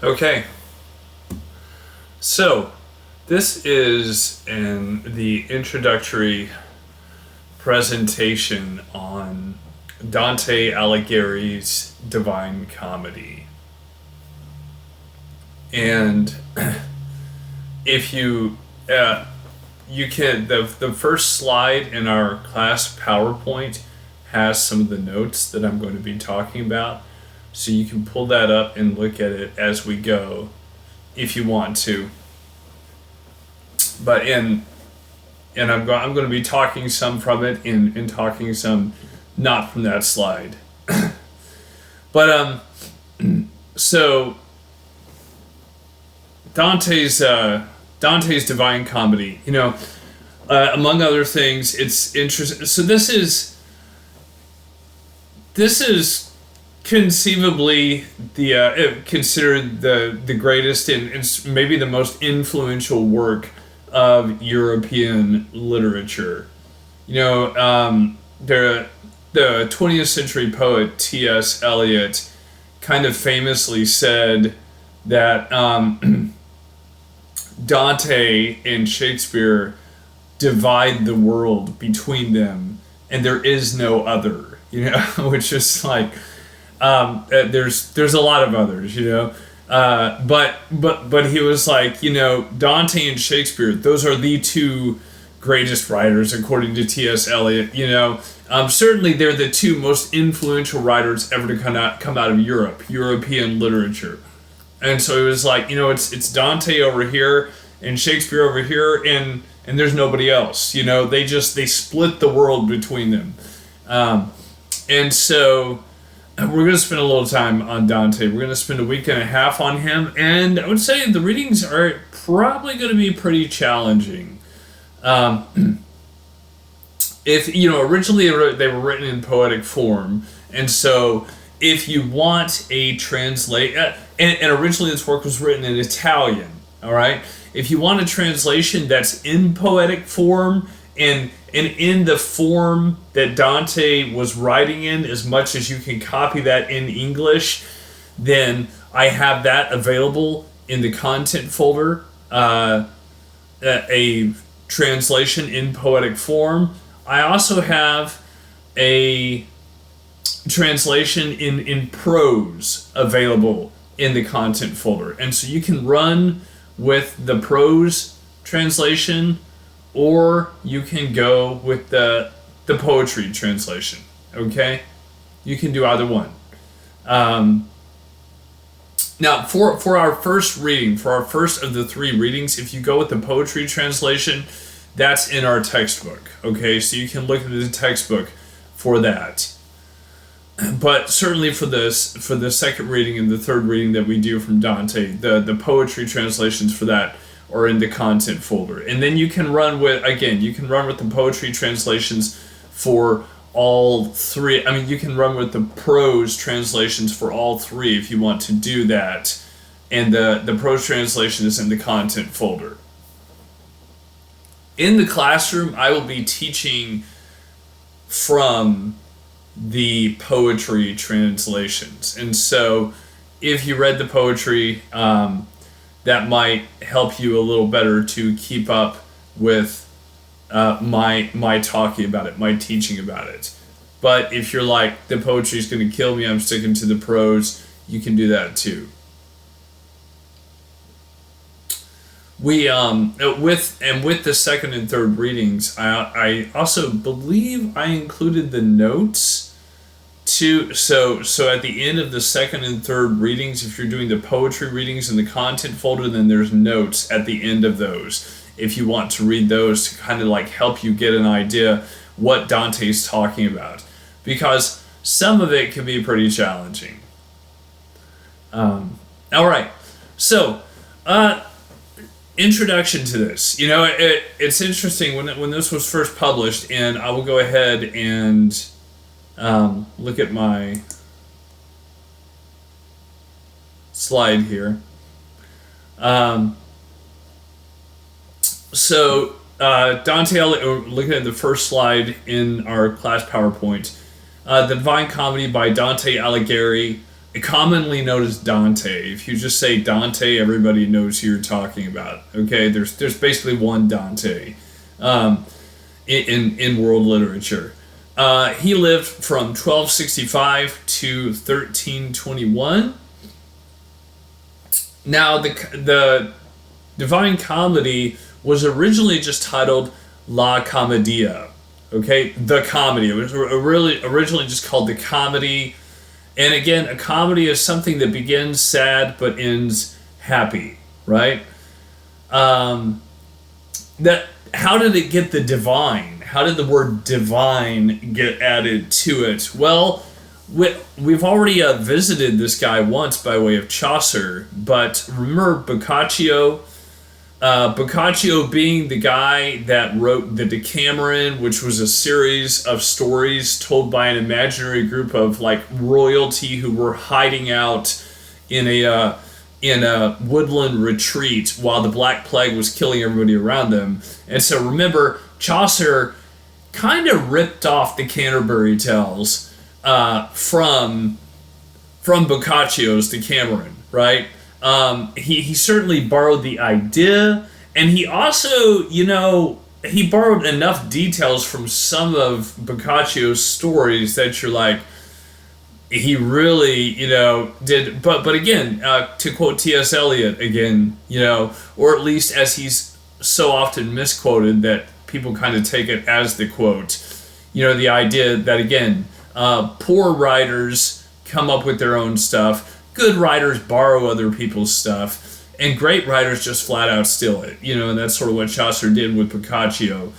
Okay, so this is the introductory presentation on Dante Alighieri's Divine Comedy. And if you can, the first slide in our class PowerPoint has some of the notes that I'm going to be talking about. So you can pull that up and look at it as we go if you want to. But I'm going to be talking some from it and talking some not from that slide. But so Dante's Divine Comedy, among other things, it's interesting. So this is conceivably considered the greatest and maybe the most influential work of European literature. The 20th century poet T.S. Eliot kind of famously said that Dante and Shakespeare divide the world between them, and there is no other. Which is like there's a lot of others, but he was like, Dante and Shakespeare, those are the two greatest writers according to T.S. Eliot. Certainly they're the two most influential writers ever to come out of European literature. And so he was like, it's Dante over here and Shakespeare over here, and there's nobody else. They split the world between them. And so we're going to spend a little time on Dante. We're going to spend a week and a half on him, and I would say the readings are probably going to be pretty challenging. Originally they were written in poetic form, and so if you want a and originally this work was written in Italian, all right? If you want a translation that's in poetic form and in the form that Dante was writing in, as much as you can copy that in English, then I have that available in the content folder, a translation in poetic form. I also have a translation in prose available in the content folder. And so you can run with the prose translation, or you can go with the poetry translation. Okay, you can do either one. Now, for our first reading, for our first of the three readings, if you go with the poetry translation, that's in our textbook. Okay, so you can look at the textbook for that. But certainly for the second reading and the third reading that we do from Dante, the poetry translations for that or in the content folder. And then you can run with the poetry translations for all three. I mean, you can run with the prose translations for all three if you want to do that. And the prose translation is in the content folder. In the classroom, I will be teaching from the poetry translations. And so if you read the poetry, that might help you a little better to keep up with my talking about it, my teaching about it. But if you're like, the poetry is going to kill me, I'm sticking to the prose, you can do that too. We with the second and third readings, I also believe I included the notes too. So at the end of the second and third readings, if you're doing the poetry readings in the content folder, then there's notes at the end of those if you want to read those to kind of like help you get an idea what Dante's talking about, because some of it can be pretty challenging. All right, so introduction to this. It's interesting when this was first published, and I will go ahead and look at my slide here. So Dante, looking at the first slide in our class PowerPoint, The Divine Comedy by Dante Alighieri, commonly known as Dante. If you just say Dante, everybody knows who you're talking about. Okay, there's basically one Dante in world literature. He lived from 1265 to 1321. Now, the Divine Comedy was originally just titled La Commedia. Okay, the comedy. It was originally just called the comedy. And again, a comedy is something that begins sad but ends happy, right? That how did it get the divine? How did the word divine get added to it? Well, we've already visited this guy once by way of Chaucer, but remember Boccaccio? Boccaccio being the guy that wrote the Decameron, which was a series of stories told by an imaginary group of like royalty who were hiding out in a woodland retreat while the Black Plague was killing everybody around them. And so remember, Chaucer kind of ripped off the Canterbury Tales from Boccaccio's Decameron, right? He certainly borrowed the idea, and he also, he borrowed enough details from some of Boccaccio's stories that you're like, he really, did. But again, to quote T.S. Eliot again, or at least as he's so often misquoted that people kind of take it as the quote, the idea that, again, poor writers come up with their own stuff. Good writers borrow other people's stuff, and great writers just flat out steal it. And that's sort of what Chaucer did with Boccaccio.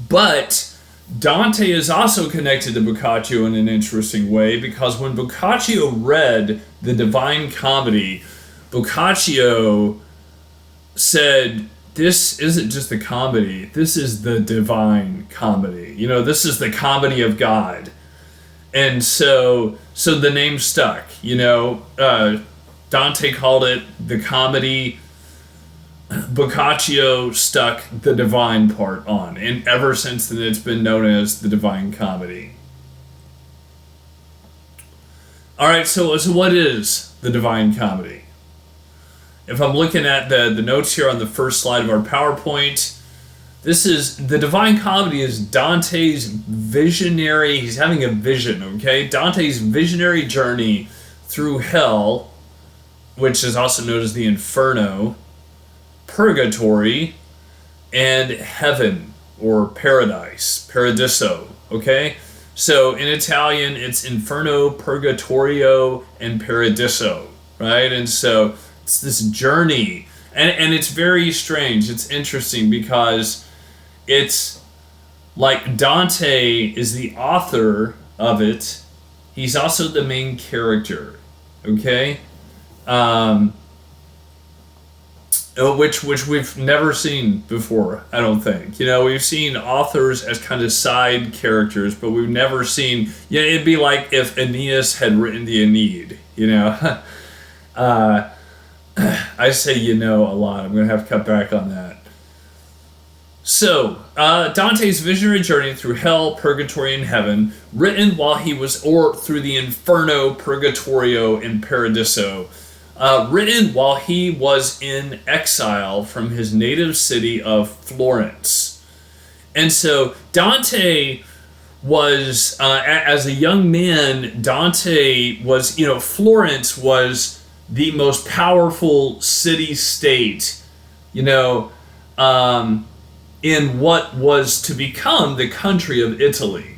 But Dante is also connected to Boccaccio in an interesting way, because when Boccaccio read the Divine Comedy, Boccaccio said, this isn't just the comedy, this is the Divine Comedy. This is the comedy of God. And so the name stuck, Dante called it the comedy. Boccaccio stuck the divine part on. And ever since then, it's been known as the Divine Comedy. All right, so what is the Divine Comedy? If I'm looking at the notes here on the first slide of our PowerPoint, the Divine Comedy is Dante's visionary, he's having a vision, okay? Dante's visionary journey through hell, which is also known as the Inferno, purgatory, and heaven, or paradise, paradiso, okay? So in Italian, it's Inferno, Purgatorio, and Paradiso, right? And so it's this journey, and it's very strange. It's interesting because it's like Dante is the author of it. He's also the main character, okay? Which we've never seen before, I don't think. We've seen authors as kind of side characters, but we've never seen... it'd be like if Aeneas had written the Aeneid, I say a lot. I'm going to have to cut back on that. So, Dante's visionary journey through hell, purgatory, and heaven, written while he was, or through the Inferno, Purgatorio, and Paradiso, written while he was in exile from his native city of Florence. And so, Dante was, as a young man, Dante was, Florence was the most powerful city-state, in what was to become the country of Italy,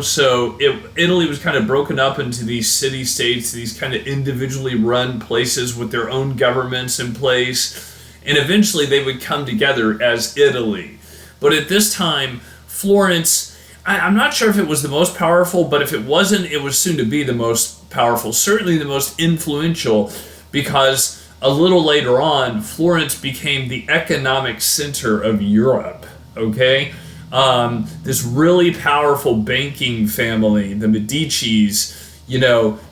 So Italy was kind of broken up into these city-states, these kind of individually run places with their own governments in place, and eventually they would come together as Italy. But at this time, Florence, I'm not sure if it was the most powerful, but if it wasn't, it was soon to be the most powerful, certainly the most influential, because a little later on, Florence became the economic center of Europe, okay? This really powerful banking family, the Medicis,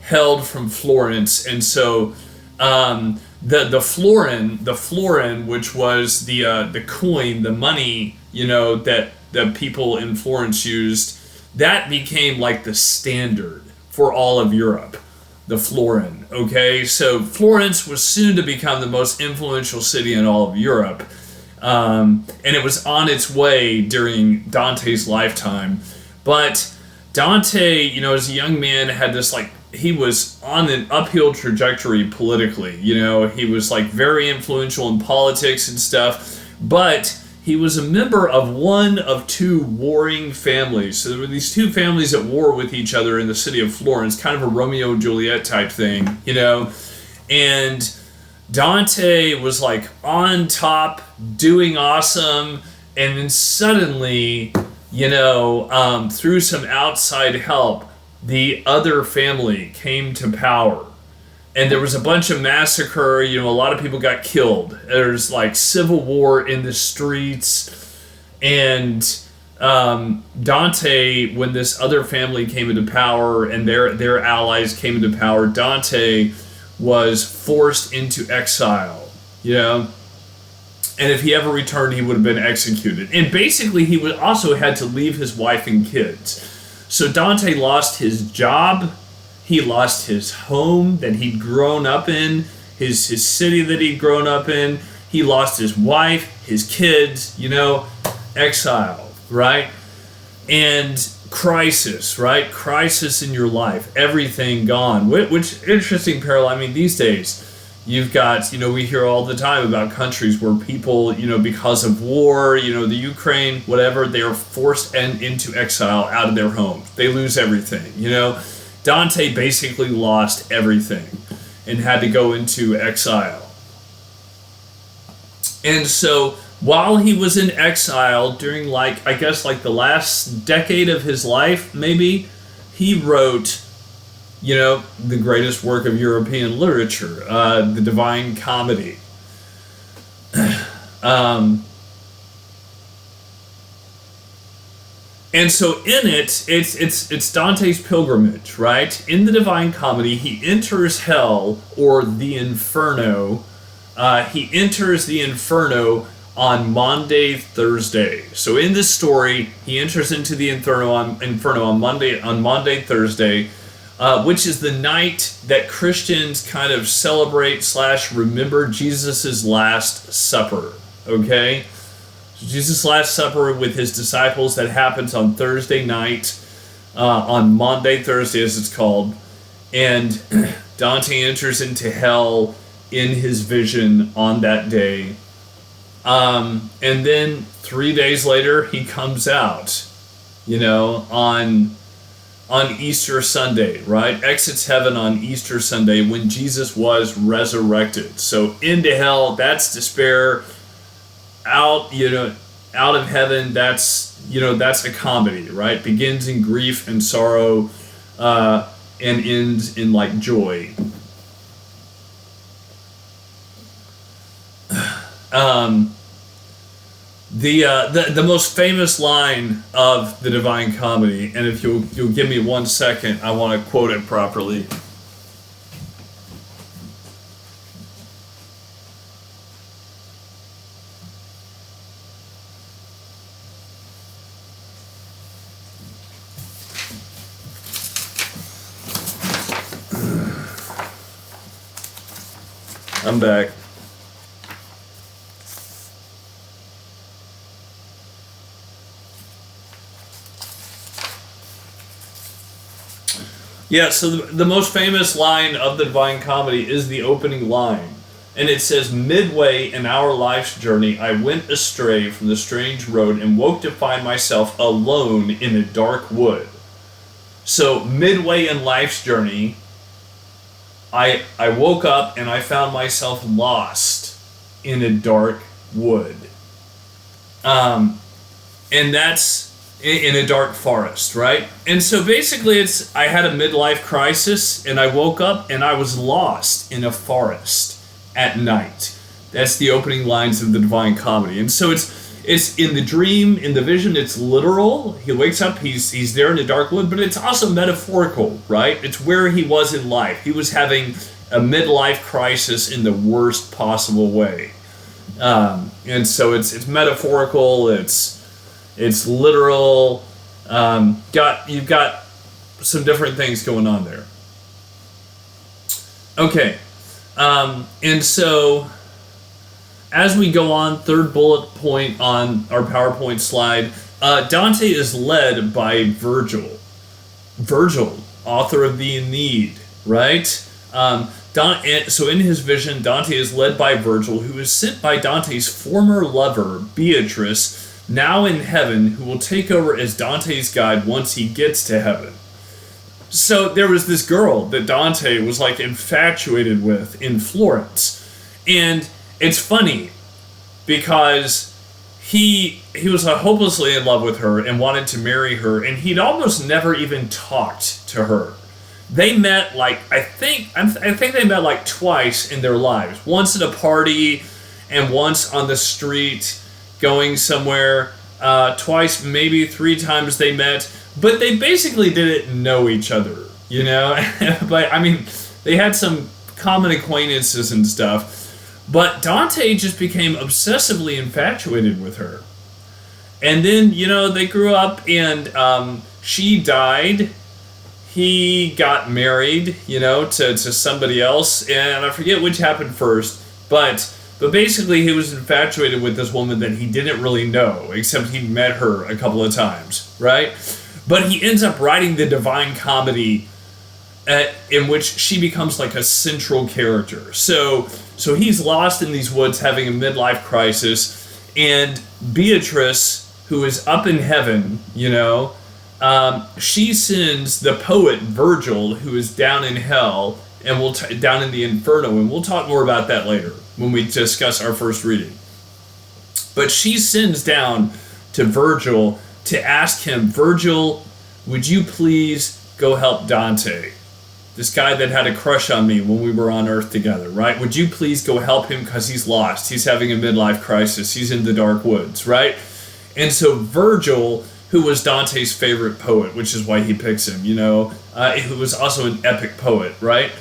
held from Florence. And so the florin, which was the coin, the money, that people in Florence used, that became like the standard for all of Europe, the Florin. Okay, so Florence was soon to become the most influential city in all of Europe, and it was on its way during Dante's lifetime. But Dante, as a young man, had this he was on an uphill trajectory politically. He was very influential in politics and stuff, but he was a member of one of two warring families. So there were these two families at war with each other in the city of Florence, kind of a Romeo and Juliet type thing, and Dante was on top, doing awesome, and then suddenly, through some outside help, the other family came to power. And there was a bunch of massacre, a lot of people got killed. There's civil war in the streets. And Dante, when this other family came into power and their allies came into power, Dante was forced into exile, And if he ever returned, he would have been executed. And basically, he would also had to leave his wife and kids. So Dante lost his job. He lost his home that he'd grown up in, his city that he'd grown up in. He lost his wife, his kids, exile, right? And crisis, right? Crisis in your life, everything gone. Which interesting parallel. These days, you've got, we hear all the time about countries where people, because of war, the Ukraine, whatever, they are forced into exile out of their homes. They lose everything, Dante basically lost everything and had to go into exile. And so while he was in exile during the last decade of his life, maybe, he wrote, the greatest work of European literature, the Divine Comedy. And so in it's Dante's pilgrimage, right? In the Divine Comedy, he enters hell, or the Inferno. He enters the Inferno on Maundy Thursday. So in this story, he enters into the Inferno on Maundy Thursday, which is the night that Christians kind of celebrate / remember Jesus' Last Supper. Okay? Jesus' Last Supper with his disciples, that happens on Thursday night, on Maundy Thursday as it's called, and Dante enters into hell in his vision on that day. And then 3 days later, he comes out, on Easter Sunday, right? Exits heaven on Easter Sunday when Jesus was resurrected. So into hell, that's despair. Out of heaven, that's a comedy, right? Begins in grief and sorrow, and ends in joy. The most famous line of the Divine Comedy, and if you'll give me 1 second, I want to quote it properly. I'm back. Yeah, so the most famous line of the Divine Comedy is the opening line. And it says, "Midway in our life's journey, I went astray from the strange road and woke to find myself alone in a dark wood." So midway in life's journey, I woke up and I found myself lost in a dark wood. And that's in a dark forest, right? And so basically I had a midlife crisis and I woke up and I was lost in a forest at night. That's the opening lines of the Divine Comedy. And so it's in the dream, in the vision, it's literal. He wakes up, he's there in a dark wood, but it's also metaphorical, right? It's where he was in life. He was having a midlife crisis in the worst possible way. And so it's metaphorical, it's literal. You've got some different things going on there. Okay, and so as we go on, third bullet point on our PowerPoint slide, Dante is led by Virgil. Virgil, author of the Aeneid, right? So in his vision, Dante is led by Virgil, who is sent by Dante's former lover, Beatrice, now in heaven, who will take over as Dante's guide once he gets to heaven. So there was this girl that Dante was like infatuated with in Florence. And it's funny because he was hopelessly in love with her and wanted to marry her, and he'd almost never even talked to her. They met like I think they met like twice in their lives. Once at a party and once on the street going somewhere. Twice, maybe 3 times they met, but they basically didn't know each other, you know? But I mean, they had some common acquaintances and stuff, but Dante just became obsessively infatuated with her. And then, you know, they grew up and she died. He got married, you know, to somebody else, and I forget which happened first, but basically he was infatuated with this woman that he didn't really know, except he met her a couple of times, right? But he ends up writing the Divine Comedy in which she becomes like a central character. So he's lost in these woods having a midlife crisis, and Beatrice, who is up in heaven, you know, she sends the poet Virgil, who is down in hell, and down in the Inferno, and we'll talk more about that later when we discuss our first reading. But she sends down to Virgil to ask him, Virgil, would you please go help Dante? This guy that had a crush on me when we were on Earth together, right? Would you please go help him because he's lost. He's having a midlife crisis. He's in the dark woods, right? And so Virgil, who was Dante's favorite poet, which is why he picks him, you know, who was also an epic poet, right?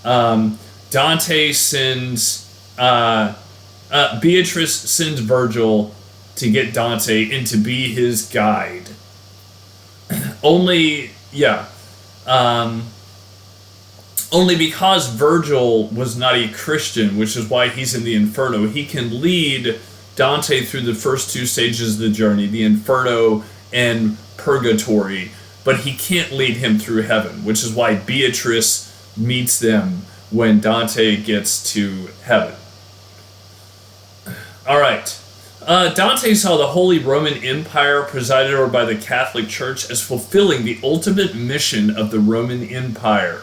Dante sends, Beatrice sends Virgil to get Dante and to be his guide. Only because Virgil was not a Christian, which is why he's in the Inferno, he can lead Dante through the first 2 stages of the journey, the Inferno and Purgatory, but he can't lead him through heaven, which is why Beatrice meets them when Dante gets to heaven. All right. Dante saw the Holy Roman Empire presided over by the Catholic Church as fulfilling the ultimate mission of the Roman Empire.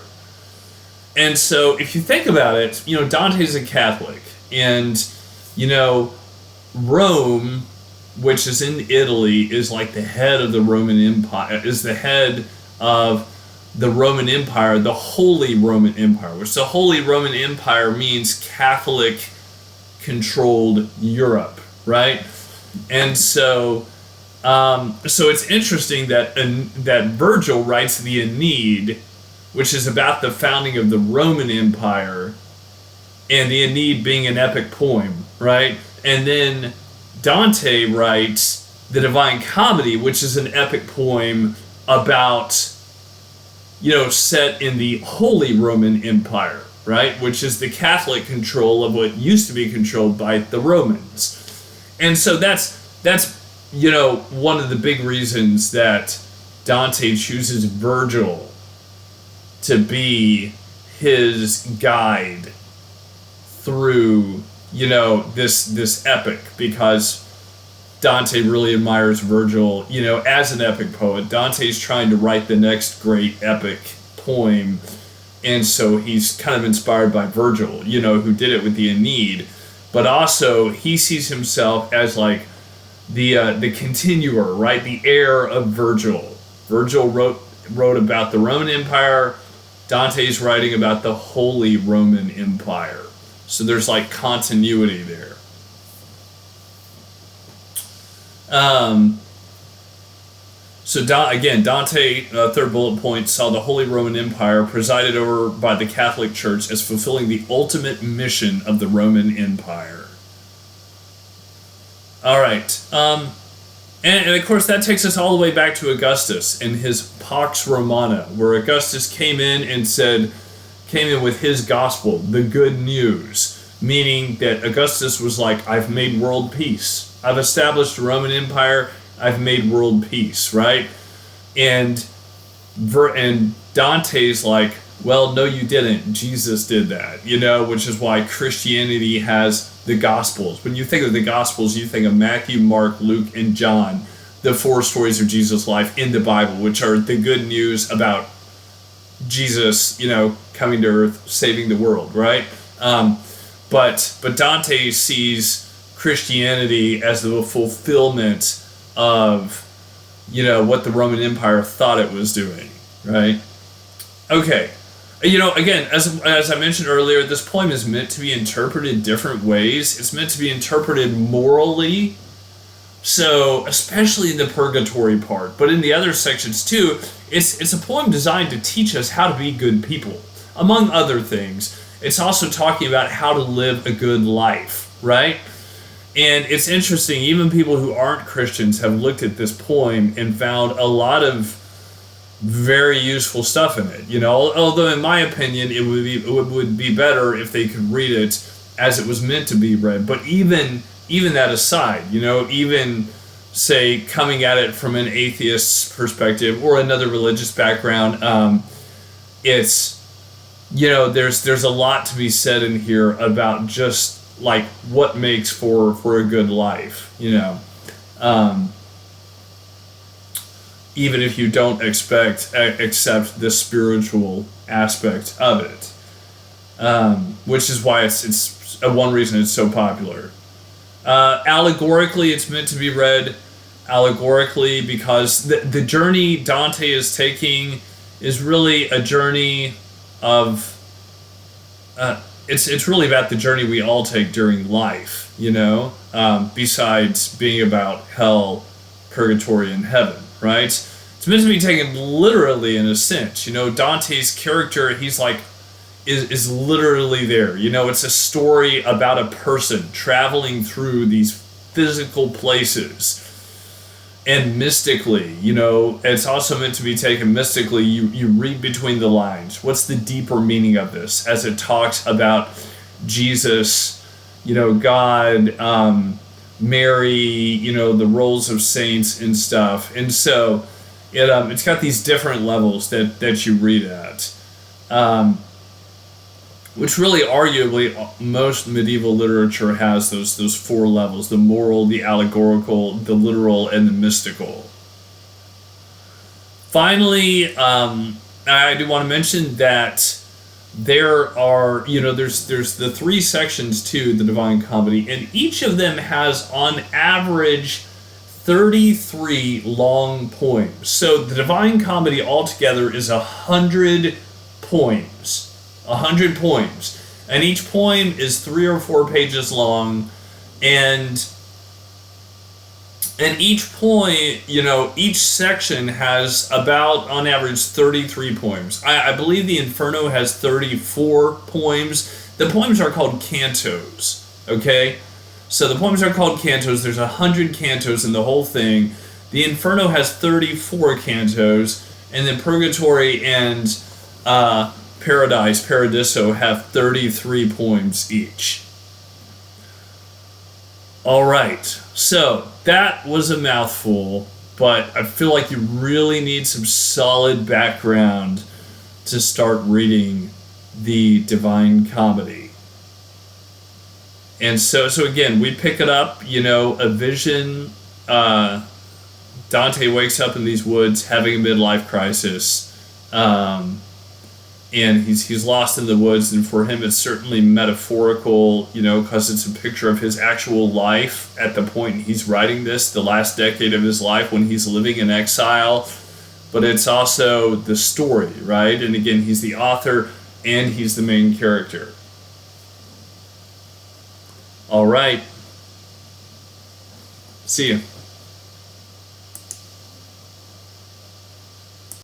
And so if you think about it, you know, Dante's a Catholic, and, you know, Rome, which is in Italy, is like the head of the Roman Empire, is the head of the Roman Empire, the Holy Roman Empire, which the Holy Roman Empire means Catholic-controlled Europe, right? And so it's interesting that Virgil writes the Aeneid, which is about the founding of the Roman Empire, and the Aeneid being an epic poem, right? And then Dante writes the Divine Comedy, which is an epic poem about, you know, set in the Holy Roman Empire, right? Which is the Catholic control of what used to be controlled by the Romans. And so that's you know, one of the big reasons that Dante chooses Virgil to be his guide through, you know, this epic, because Dante really admires Virgil, you know, as an epic poet. Dante's trying to write the next great epic poem, and so he's kind of inspired by Virgil, you know, who did it with the Aeneid, but also he sees himself as like the continuer, right, the heir of Virgil. Virgil wrote about the Roman Empire. Dante's writing about the Holy Roman Empire. So there's like continuity there. Again, Dante, third bullet point, saw the Holy Roman Empire presided over by the Catholic Church as fulfilling the ultimate mission of the Roman Empire. All right. And of course, that takes us all the way back to Augustus and his Pax Romana, where Augustus came in with his gospel, the good news, meaning that Augustus was like, I've made world peace. I've established a Roman Empire. I've made world peace, right? And Dante's like, well, no, you didn't. Jesus did that, which is why Christianity has the Gospels. When you think of the Gospels, you think of Matthew, Mark, Luke, and John, the 4 stories of Jesus' life in the Bible, which are the good news about Jesus, coming to earth, saving the world, right? But Dante sees Christianity as the fulfillment of, what the Roman Empire thought it was doing, right? Okay. Again, as I mentioned earlier, this poem is meant to be interpreted different ways. It's meant to be interpreted morally, so especially in the purgatory part, but in the other sections too. It's a poem designed to teach us how to be good people, among other things. It's also talking about how to live a good life, right? And it's interesting, even people who aren't Christians have looked at this poem and found a lot of very useful stuff in it, although in my opinion it would be better if they could read it as it was meant to be read. But even that aside, even say coming at it from an atheist's perspective or another religious background, it's there's a lot to be said in here about just like what makes for a good life, even if you don't accept the spiritual aspect of it, which is why it's one reason it's so popular. Allegorically, it's meant to be read allegorically because the journey Dante is taking is really a journey of it's really about the journey we all take during life, besides being about hell, purgatory, and heaven. Right? It's meant to be taken literally in a sense. Dante's character, he's like, is literally there. It's a story about a person traveling through these physical places. And mystically, it's also meant to be taken mystically. You read between the lines. What's the deeper meaning of this? As it talks about Jesus, God, Mary, the roles of saints and stuff. And so it's got these different levels that you read at, which really arguably most medieval literature has those 4 levels: the moral, the allegorical, the literal, and the mystical. Finally, I do want to mention that there are, there's the 3 sections to the Divine Comedy, and each of them has on average 33 long poems. So the Divine Comedy altogether is 100 poems. 100 poems. And each poem is 3 or 4 pages long, and each poem, each section has about, on average, 33 poems. I believe the Inferno has 34 poems. The poems are called cantos, okay? So the poems are called cantos. There's 100 cantos in the whole thing. The Inferno has 34 cantos, and then Purgatory and Paradiso, have 33 poems each. All right, so that was a mouthful, but I feel like you really need some solid background to start reading the Divine Comedy. And so again, we pick it up, a vision. Dante wakes up in these woods having a midlife crisis. And he's lost in the woods, and for him it's certainly metaphorical, because it's a picture of his actual life at the point he's writing this, the last decade of his life when he's living in exile. But it's also the story, right? And again, he's the author and he's the main character. All right. See ya.